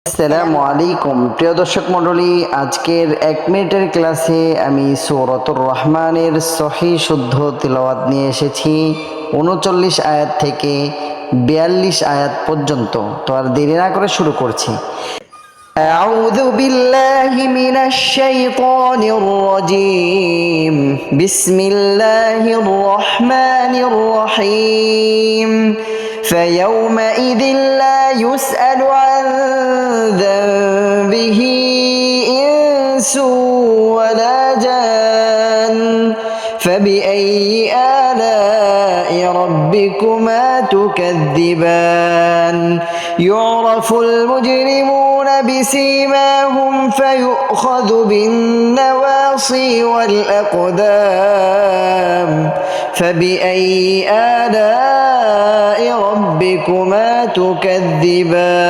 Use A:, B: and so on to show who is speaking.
A: আসসালামু আলাইকুম প্রিয় দর্শক মণ্ডলী, আজকের 1 মিনিটের ক্লাসে আমি সূরাতুর রহমানের সহিহ শুদ্ধ তিলাওয়াত নিয়ে এসেছি 39 আয়াত থেকে 42 আয়াত পর্যন্ত। তো আর দেরি না করে শুরু করছি। আউযু বিল্লাহি মিনাশ শাইতানির রাজীম। বিসমিল্লাহির রহমানির রহিম। فيومئذ لا يسأل عن ذنبه إنس ولا جان فبأي آلاء ربكما تكذبان يعرف المجرمون بسيماهم فيؤخذ بالنواصي والأقدام فبأي آلاء ربكما تكذبان